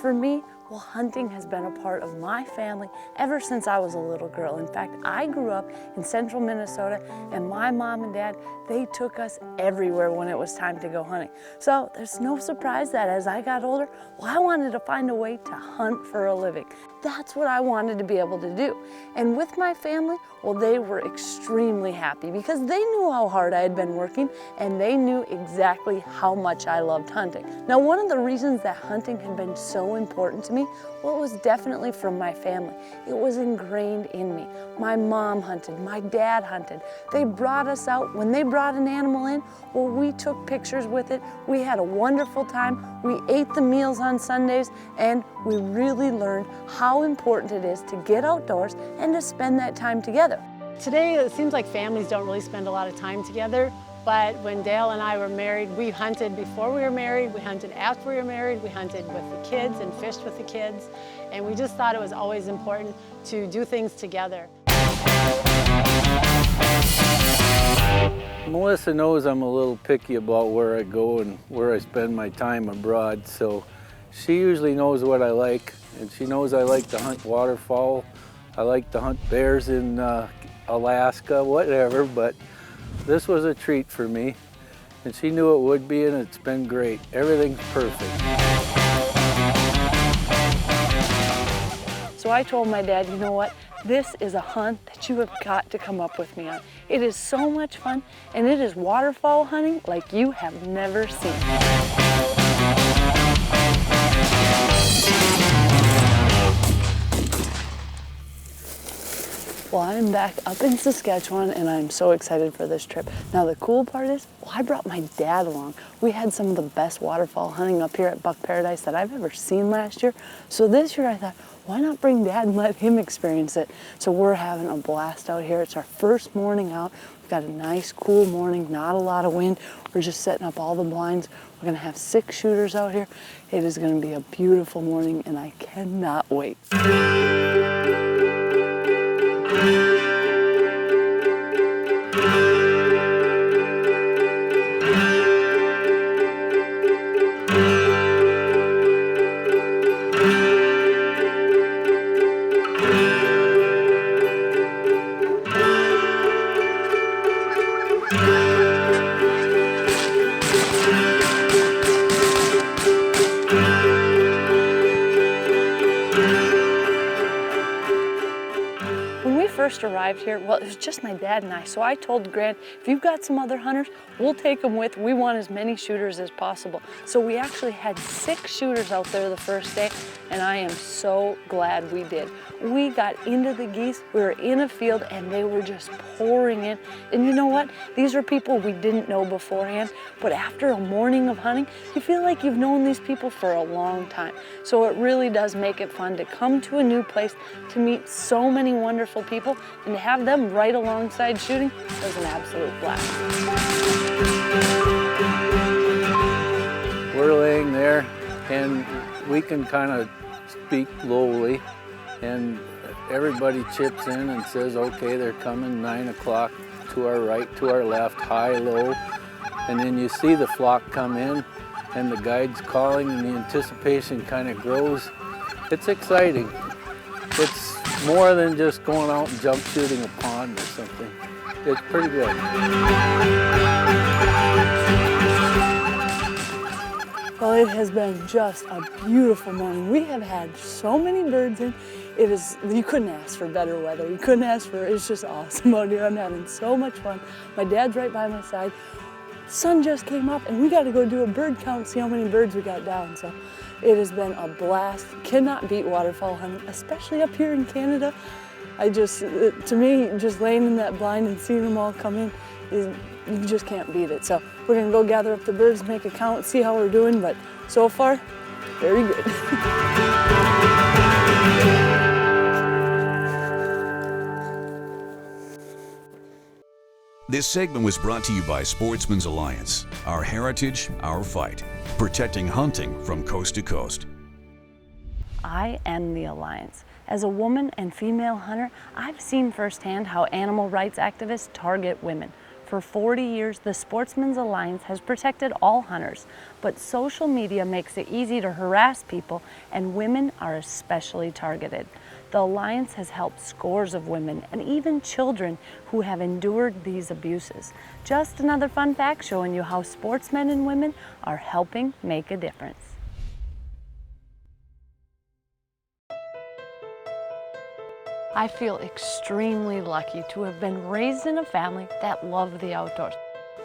for me, well, hunting has been a part of my family ever since I was a little girl. In fact, I grew up in central Minnesota, and my mom and dad, they took us everywhere when it was time to go hunting. So there's no surprise that as I got older, well, I wanted to find a way to hunt for a living. That's what I wanted to be able to do. And with my family, well, they were extremely happy because they knew how hard I had been working, and they knew exactly how much I loved hunting. Now, one of the reasons that hunting had been so important to me, well, it was definitely from my family. It was ingrained in me. My mom hunted, my dad hunted. They brought us out. When they brought an animal in, well, we took pictures with it. We had a wonderful time. We ate the meals on Sundays, and we really learned how important it is to get outdoors and to spend that time together. Today, it seems like families don't really spend a lot of time together. But when Dale and I were married, we hunted before we were married, we hunted after we were married, we hunted with the kids and fished with the kids, and we just thought it was always important to do things together. Melissa knows I'm a little picky about where I go and where I spend my time abroad, so she usually knows what I like, and she knows I like to hunt waterfowl. I like to hunt bears in Alaska, whatever, but this was a treat for me, and she knew it would be, and it's been great. Everything's perfect. So I told my dad, you know what? This is a hunt that you have got to come up with me on. It is so much fun, and it is waterfowl hunting like you have never seen. Well, I'm back up in Saskatchewan, and I'm so excited for this trip. Now, the cool part is, well, I brought my dad along. We had some of the best waterfowl hunting up here at Buck Paradise that I've ever seen last year. So this year I thought, why not bring Dad and let him experience it? So we're having a blast out here. It's our first morning out. We've got a nice, cool morning, not a lot of wind. We're just setting up all the blinds. We're gonna have 6 shooters out here. It is gonna be a beautiful morning, and I cannot wait. First arrived here, well, it was just my dad and I. So I told Grant, if you've got some other hunters, we'll take them with. We want as many shooters as possible. So we actually had 6 shooters out there the first day, and I am so glad we did. We got into the geese, we were in a field, and they were just pouring in. And you know what? These are people we didn't know beforehand, but after a morning of hunting, you feel like you've known these people for a long time. So it really does make it fun to come to a new place, to meet so many wonderful people, and to have them right alongside shooting was an absolute blast. We're laying there, and we can kind of speak lowly, and everybody chips in and says, okay, they're coming 9 o'clock, to our right, to our left, high, low, and then you see the flock come in, and the guide's calling, and the anticipation kind of grows. It's exciting. It's more than just going out and jump shooting a pond or something. It's pretty good. Well, it has been just a beautiful morning. We have had so many birds in. You couldn't ask for better weather. You couldn't ask for, it's just awesome out here. I'm having so much fun. My dad's right by my side. The sun just came up, and we got to go do a bird count, see how many birds we got down. So it has been a blast. Cannot beat waterfowl hunting, especially up here in Canada. To me, just laying in that blind and seeing them all come in, you just can't beat it. So we're gonna go gather up the birds, make a count, see how we're doing, but so far, very good. This segment was brought to you by Sportsman's Alliance. Our heritage, our fight. Protecting hunting from coast to coast. I am the Alliance. As a woman and female hunter, I've seen firsthand how animal rights activists target women. For 40 years, the Sportsmen's Alliance has protected all hunters, but social media makes it easy to harass people, and women are especially targeted. The Alliance has helped scores of women and even children who have endured these abuses. Just another fun fact showing you how sportsmen and women are helping make a difference. I feel extremely lucky to have been raised in a family that loved the outdoors.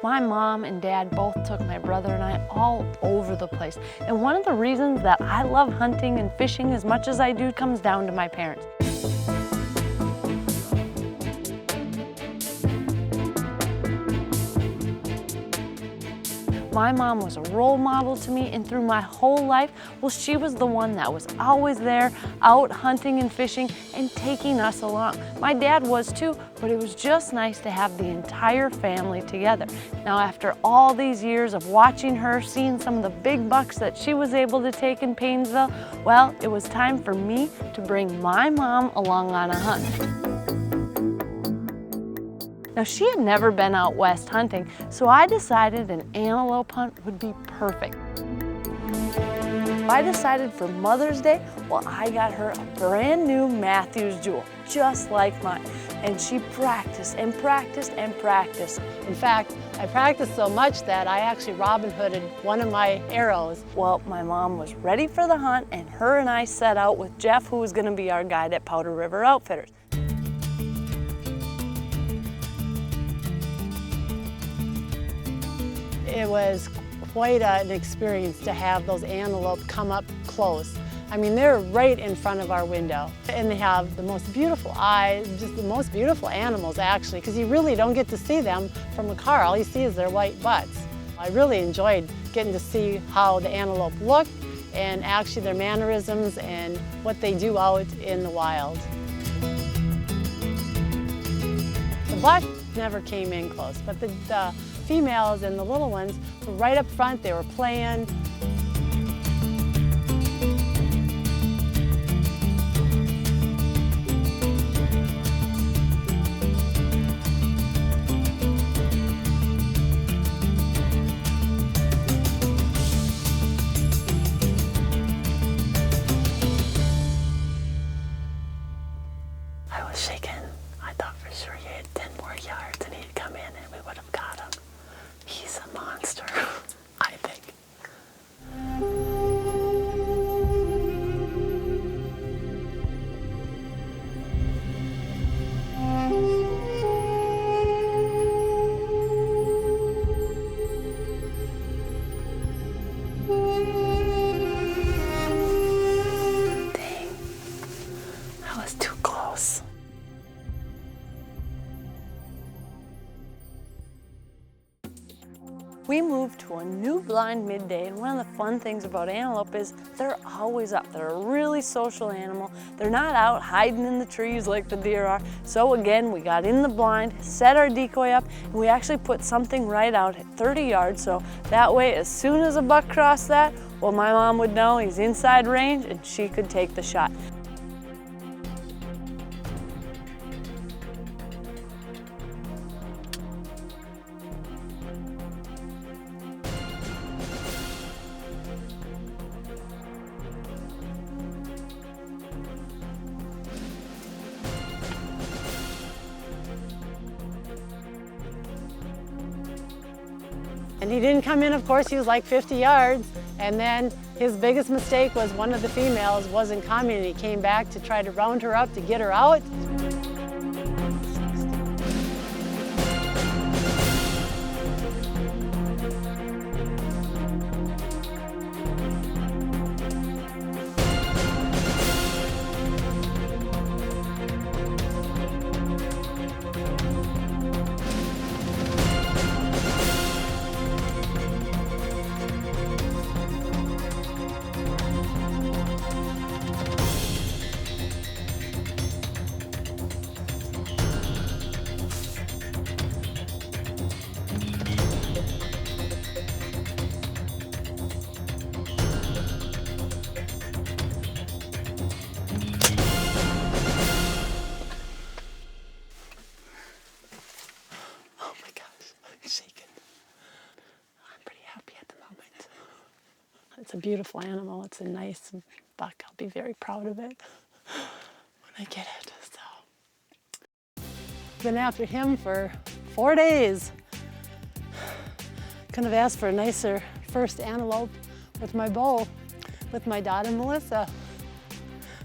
My mom and dad both took my brother and I all over the place. And one of the reasons that I love hunting and fishing as much as I do comes down to my parents. My mom was a role model to me, and through my whole life, well, she was the one that was always there, out hunting and fishing and taking us along. My dad was too, but it was just nice to have the entire family together. Now, after all these years of watching her, seeing some of the big bucks that she was able to take in Paynesville, well, it was time for me to bring my mom along on a hunt. Now, she had never been out west hunting, so I decided an antelope hunt would be perfect. I decided for Mother's Day, well, I got her a brand new Matthews Jewel, just like mine. And she practiced and practiced and practiced. In fact, I practiced so much that I actually Robin Hooded one of my arrows. Well, my mom was ready for the hunt, and her and I set out with Jeff, who was gonna be our guide at Powder River Outfitters. It was quite an experience to have those antelope come up close. I mean, they're right in front of our window, and they have the most beautiful eyes, just the most beautiful animals actually, because you really don't get to see them from a car. All you see is their white butts. I really enjoyed getting to see how the antelope look and actually their mannerisms and what they do out in the wild. The buck never came in close, but the females and the little ones were right up front. They were playing. I was shaking. I thought for sure he had 10 more yards and he'd come in and we would have got him. He's a monster, I think. Dang, that was too close. We moved to a new blind midday, and one of the fun things about antelope is they're always up. They're a really social animal. They're not out hiding in the trees like the deer are. So again, we got in the blind, set our decoy up, and we actually put something right out at 30 yards, so that way as soon as a buck crossed that, well, my mom would know he's inside range and she could take the shot. And he didn't come in, of course, he was like 50 yards. And then his biggest mistake was one of the females wasn't coming, and he came back to try to round her up to get her out. It's a beautiful animal. It's a nice buck. I'll be very proud of it when I get it. So, been after him for 4 days. Couldn't have asked for a nicer first antelope with my bow, with my daughter Melissa.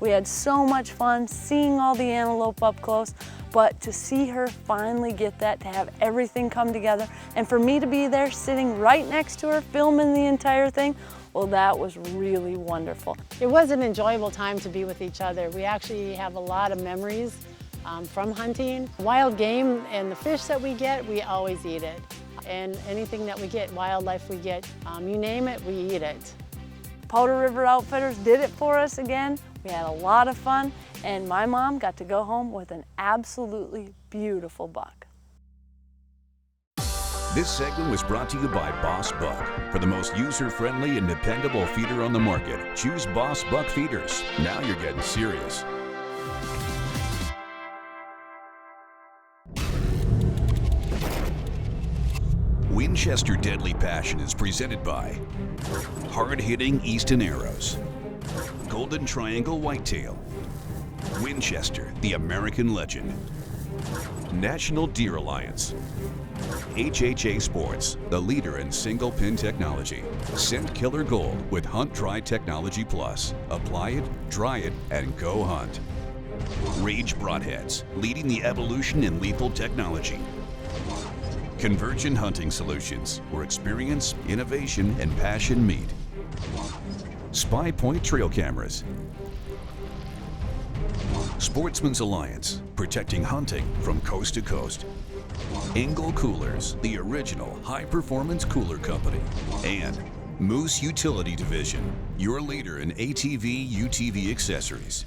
We had so much fun seeing all the antelope up close, but to see her finally get that, to have everything come together, and for me to be there sitting right next to her filming the entire thing, well, that was really wonderful. It was an enjoyable time to be with each other. We actually have a lot of memories from hunting. Wild game and the fish that we get, we always eat it. And anything that we get, wildlife we get, you name it, we eat it. Powder River Outfitters did it for us again. We had a lot of fun, and my mom got to go home with an absolutely beautiful buck. This segment was brought to you by Boss Buck. For the most user-friendly and dependable feeder on the market, choose Boss Buck feeders. Now you're getting serious. Winchester Deadly Passion is presented by hard-hitting Easton Arrows, Golden Triangle Whitetail, Winchester, the American legend, National Deer Alliance, HHA Sports, the leader in single pin technology, Scent Killer Gold with Hunt Dry Technology Plus. Apply it, dry it, and go hunt. Rage Broadheads, leading the evolution in lethal technology. Convergent Hunting Solutions, where experience, innovation, and passion meet. SPYPOINT Trail Cameras. Sportsman's Alliance, protecting hunting from coast to coast. Engel Coolers, the original high-performance cooler company. And Moose Utility Division, your leader in ATV, UTV accessories.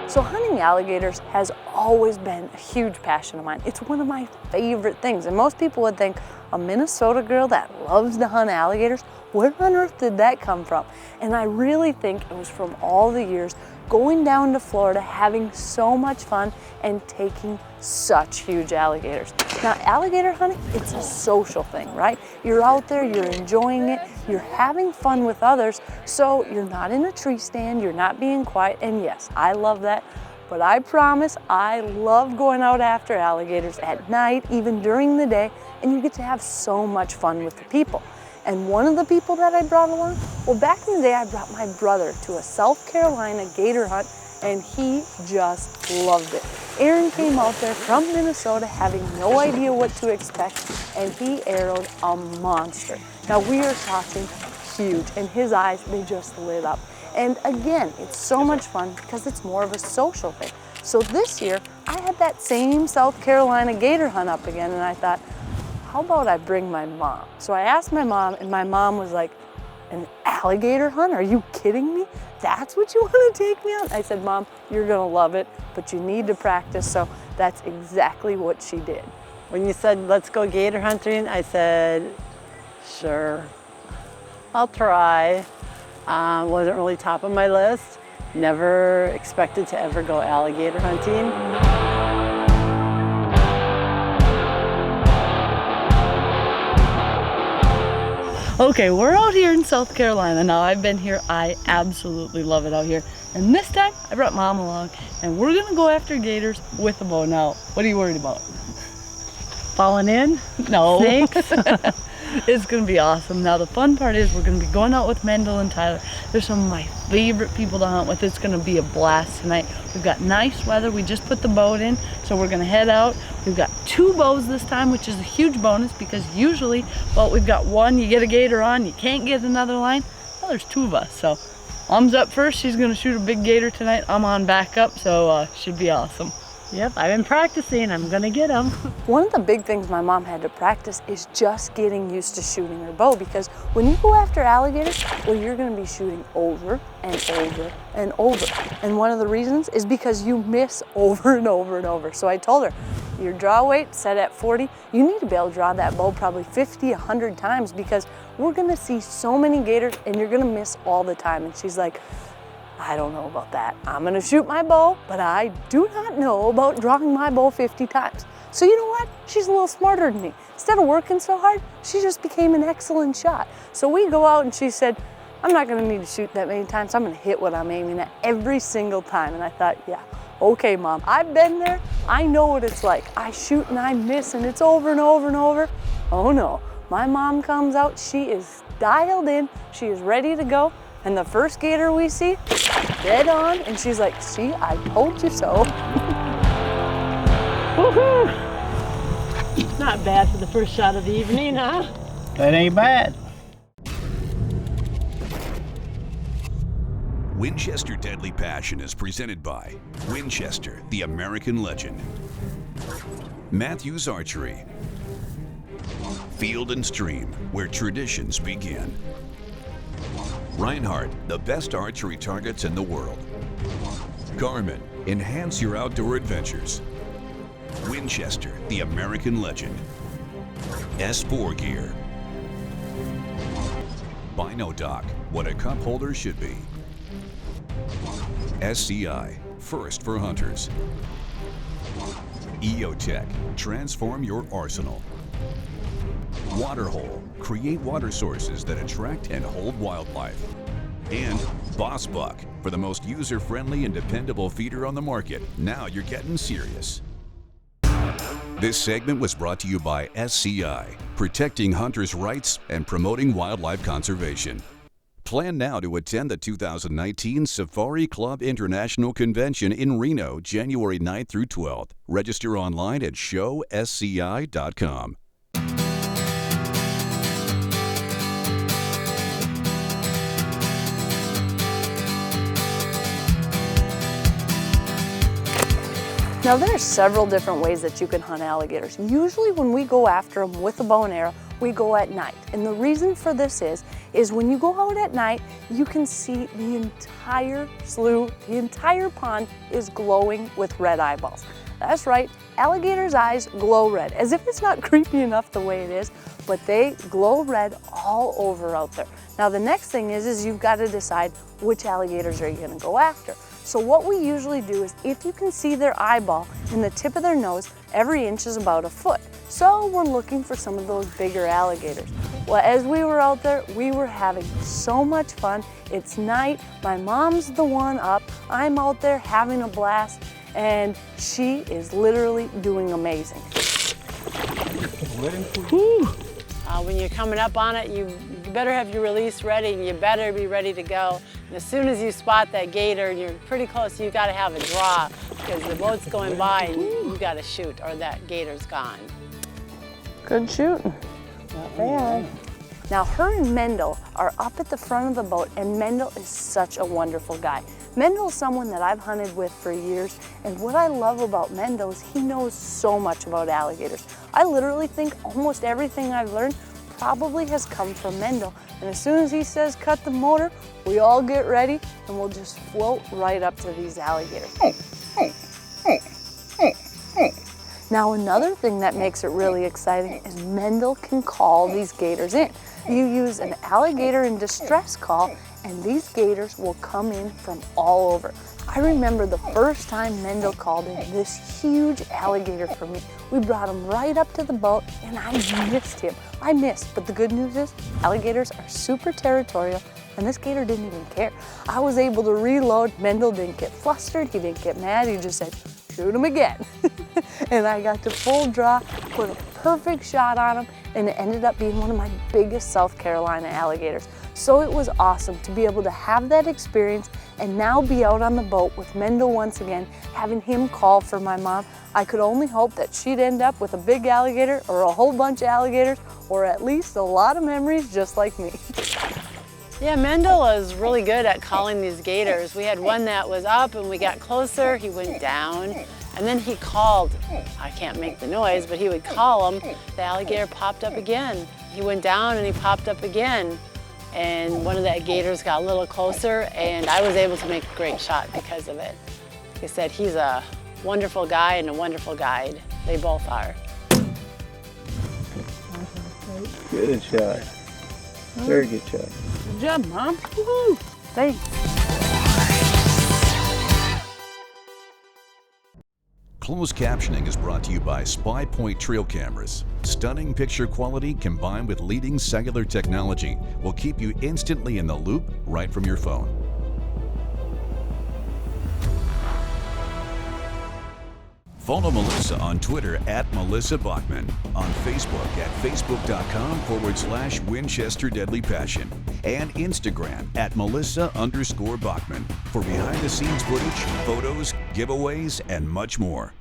So hunting alligators has always been a huge passion of mine. It's one of my favorite things, and most people would think, a Minnesota girl that loves to hunt alligators, where on earth did that come from? And I really think it was from all the years going down to Florida, having so much fun, and taking such huge alligators. Now, alligator hunting, it's a social thing, right? You're out there, you're enjoying it, you're having fun with others, so you're not in a tree stand, you're not being quiet, and yes, I love that, but I promise I love going out after alligators at night, even during the day, and you get to have so much fun with the people. And one of the people that I brought along, well, back in the day, I brought my brother to a South Carolina gator hunt, and he just loved it. Aaron came out there from Minnesota having no idea what to expect, and he arrowed a monster. Now, we are talking huge, and his eyes, they just lit up. And again, it's so much fun because it's more of a social thing. So this year, I had that same South Carolina gator hunt up again, and I thought, how about I bring my mom? So I asked my mom, and my mom was like, an alligator hunt? Are you kidding me? That's what you want to take me on? I said, Mom, you're gonna love it, but you need to practice. So that's exactly what she did. When you said, let's go gator hunting, I said, sure, I'll try. Wasn't really top of my list. Never expected to ever go alligator hunting. Okay, we're out here in South Carolina now. I've been here, I absolutely love it out here. And this time, I brought Mom along, and we're gonna go after gators with a bow. Now, what are you worried about? Falling in? No. Snakes? It's gonna be awesome. Now, the fun part is we're gonna be going out with Mendel and Tyler. They're some of my favorite people to hunt with. It's gonna be a blast tonight. We've got nice weather. We just put the boat in, so we're gonna head out. We've got 2 bows this time, which is a huge bonus because usually, well, we've got one, you get a gator on, you can't get another line. Well, there's 2 of us, so Mom's up first. She's gonna shoot a big gator tonight. I'm on backup, so should be awesome. Yep, I've been practicing. I'm gonna get them. One of the big things my mom had to practice is just getting used to shooting her bow, because when you go after alligators, well, you're gonna be shooting over and over and over. And one of the reasons is because you miss over and over and over. So I told her, your draw weight set at 40, you need to be able to draw that bow probably 50, 100 times, because we're gonna see so many gators and you're gonna miss all the time. And she's like, I don't know about that. I'm gonna shoot my bow, but I do not know about drawing my bow 50 times. So you know what? She's a little smarter than me. Instead of working so hard, she just became an excellent shot. So we go out and she said, I'm not gonna need to shoot that many times. I'm gonna hit what I'm aiming at every single time. And I thought, yeah, okay, Mom, I've been there. I know what it's like. I shoot and I miss and it's over and over and over. Oh no, my mom comes out, she is dialed in, she is ready to go. And the first gator we see, dead on, and she's like, see, I told you so. Woohoo! Not bad for the first shot of the evening, huh? That ain't bad. Winchester Deadly Passion is presented by Winchester, the American legend. Matthews Archery. Field and Stream, where traditions begin. Reinhardt, the best archery targets in the world. GARMIN, enhance your outdoor adventures. Winchester, the American legend. S4 Gear. Binodoc, what a cup holder should be. SCI, first for hunters. EOTech, transform your arsenal. Waterhole, create water sources that attract and hold wildlife. And Boss Buck, for the most user-friendly and dependable feeder on the market. Now you're getting serious. This segment was brought to you by SCI, protecting hunters' rights and promoting wildlife conservation. Plan now to attend the 2019 Safari Club International Convention in Reno, January 9th through 12th. Register online at showsci.com. Now there are several different ways that you can hunt alligators. Usually when we go after them with a bow and arrow, we go at night. And the reason for this is when you go out at night, you can see the entire slough, the entire pond is glowing with red eyeballs. That's right, alligators' eyes glow red, as if it's not creepy enough the way it is, but they glow red all over out there. Now the next thing is you've got to decide which alligators are you gonna go after. So what we usually do is if you can see their eyeball and the tip of their nose, every inch is about a foot. So we're looking for some of those bigger alligators. Well, as we were out there, we were having so much fun. It's night, my mom's the one up, I'm out there having a blast, and she is literally doing amazing. When you're coming up on it, you better have your release ready and you better be ready to go. And as soon as you spot that gator and you're pretty close, you got to have a draw because the boat's going by and you got to shoot or that gator's gone. Good shooting. Not bad. Now her and Mendel are up at the front of the boat, and Mendel is such a wonderful guy. Mendel's someone that I've hunted with for years, and what I love about Mendel is he knows so much about alligators. I literally think almost everything I've learned probably has come from Mendel. And as soon as he says cut the motor, we all get ready and we'll just float right up to these alligators. Now another thing that makes it really exciting is Mendel can call these gators in. You use an alligator in distress call and these gators will come in from all over. I remember the first time Mendel called in this huge alligator for me. We brought him right up to the boat and I missed him. I missed, but the good news is alligators are super territorial and this gator didn't even care. I was able to reload. Mendel didn't get flustered, he didn't get mad, he just said, shoot him again. And I got to full draw, put a perfect shot on him, and it ended up being one of my biggest South Carolina alligators. So it was awesome to be able to have that experience and now be out on the boat with Mendel once again, having him call for my mom. I could only hope that she'd end up with a big alligator or a whole bunch of alligators or at least a lot of memories just like me. Yeah, Mendel is really good at calling these gators. We had one that was up and we got closer, he went down, and then he called. I can't make the noise, but he would call him. The alligator popped up again. He went down and he popped up again. And one of the gators got a little closer and I was able to make a great shot because of it. Like I said, he's a wonderful guy and a wonderful guide. They both are. Good shot. Very good shot. Good job, Mom. Woohoo! Thanks. Closed captioning is brought to you by SPYPOINT trail cameras. Stunning picture quality combined with leading cellular technology will keep you instantly in the loop right from your phone. Follow Melissa on Twitter at Melissa Bachman, on Facebook at facebook.com/Winchester Deadly Passion, and Instagram at Melissa_Bachman for behind-the-scenes footage, photos, giveaways, and much more.